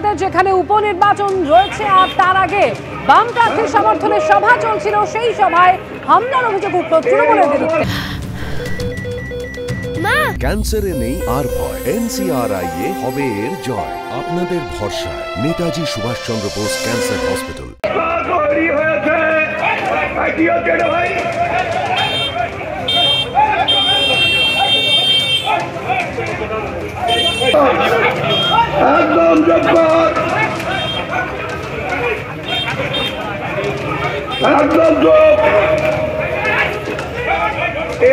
মুহূর্তে যেখানে উপনির্বাচন রয়েছে আর তার আগে বাম প্রার্থীর সমর্থনে সভা চলছিল, সেই সভায় হামলার অভিযোগ উঠল তৃণমূলের বিরুদ্ধে। ক্যান্সারে নেই আর ভয়, NCRI এ হবে এর জয়। আপনাদের ভরসা নেতাজি সুভাষচন্দ্র বোস ক্যান্সার হসপিটাল। একদম জব্বর, একদম চুপ।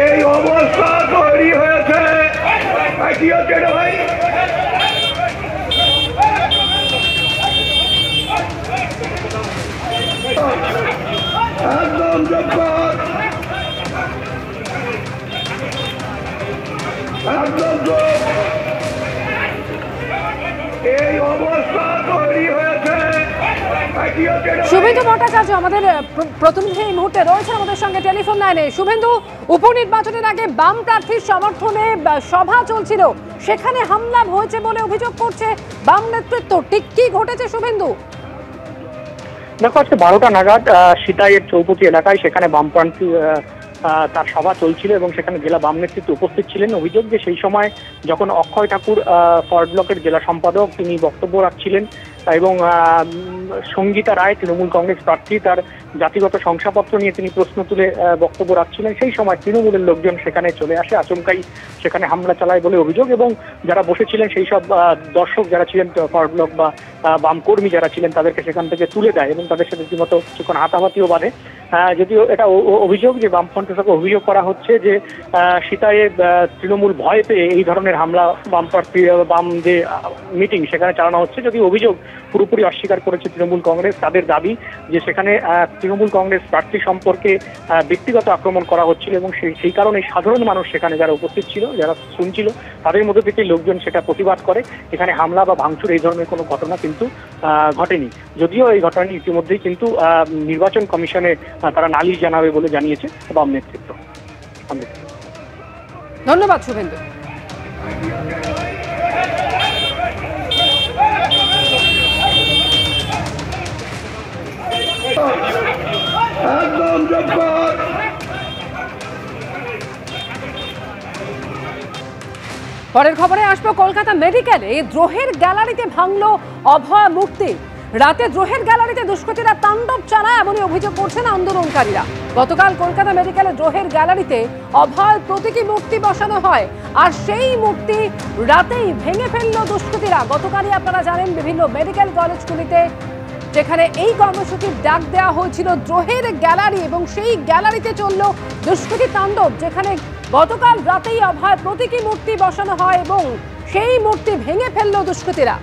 এই অবস্থা তৈরি হয়েছে, কি হচ্ছে রে ভাই? একদম জব্বর, একদম চুপ। এই অবস্থা তৈরি হয়েছে। শুভেন্দু ভট্টাচার্য আমাদের প্রতিনিধি এই মুহূর্তে রয়েছে আমাদের সঙ্গে টেলিফোন লাইনে। শুভেন্দু, উপনির্বাচনের আগে বাম প্রার্থীর সমর্থনে সভা চলছিল, সেখানে হামলা হয়েছে বলে অভিযোগ করছে বাম নেতৃত্ব, ঠিক কি ঘটেছে শুভেন্দু? দেখো, আজকে 12টা নাগাদ সিতাইয়ের চৌপতি এলাকায় সেখানে বামপন্থী তার সভা চলছিল এবং সেখানে জেলা বাম নেতৃত্ব উপস্থিত ছিলেন। অভিযোগ যে সেই সময় যখন অক্ষয় ঠাকুর ফরওয়ার্ড ব্লকের জেলা সম্পাদক তিনি বক্তব্য রাখছিলেন এবং সঙ্গীতা রায় তৃণমূল কংগ্রেস প্রার্থী তার জাতিগত শংসাপত্র নিয়ে তিনি প্রশ্ন তুলে বক্তব্য রাখছিলেন, সেই সময় তৃণমূলের লোকজন সেখানে চলে আসে, আচমকাই সেখানে হামলা চালায় বলে অভিযোগ। এবং যারা বসেছিলেন সেই সব দর্শক যারা ছিলেন, ফরওয়ার্ড ব্লক বা বাম কর্মী যারা ছিলেন, তাদেরকে সেখান থেকে তুলে দেয় এবং তাদের সাথে রীতিমতো কিছুক্ষণ হাতাহাতিও বাঁধে। যদিও এটা অভিযোগ যে বামফ্রন্ট থেকে অভিযোগ করা হচ্ছে যে সিতাইয়ে তৃণমূল ভয় পেয়ে এই ধরনের হামলা বাম প্রার্থী বাম যে মিটিং সেখানে চালানো হচ্ছে, যদি অভিযোগ পুরোপুরি অস্বীকার করেছে তৃণমূল কংগ্রেস। তাদের দাবি যে সেখানে তৃণমূল কংগ্রেস প্রার্থী সম্পর্কে ব্যক্তিগত আক্রমণ করা হচ্ছিল এবং সেই কারণে সাধারণ মানুষ সেখানে যারা উপস্থিত ছিল, যারা শুনছিল, তাদের মধ্যে থেকে লোকজন সেটা প্রতিবাদ করে। এখানে হামলা বা ভাঙচুর এই ধরনের কোনো ঘটনা কিন্তু ঘটেনি। যদিও এই ঘটনাটি ইতিমধ্যেই কিন্তু নির্বাচন কমিশনে তারা নালিশ জানাবে বলে জানিয়েছে বাম নেতৃত্ব। ধন্যবাদ শুভেন্দু। একদম জব্বর। পরের খবরে আসবো কলকাতা মেডিকেলে দ্রোহের গ্যালারিতে ভাঙলো অভয় মূর্তি। রাতে দ্রোহের গ্যালারিতে দুষ্কৃতীরা তাণ্ডব চালায় এমনই অভিযোগ করছেন আন্দোলনকারীরা। গতকাল কলকাতা মেডিকেলে দ্রোহের গ্যালারিতে অভয় প্রতীকী মূর্তি বসানো হয়, আর সেই মূর্তি রাতেই ভেঙে ফেললো দুষ্কৃতীরা। গতকালই আপনারা জানেন বিভিন্ন মেডিকেল কলেজগুলিতে যেখানে এই কর্মসূচির ডাক দেওয়া হয়েছিল দ্রোহের গ্যালারি, এবং সেই গ্যালারিতে চলল দুষ্কৃতী তাণ্ডব, যেখানে গতকাল রাতেই অভয় প্রতীকী মূর্তি বসানো হয় এবং সেই মূর্তি ভেঙে ফেললো দুষ্কৃতীরা।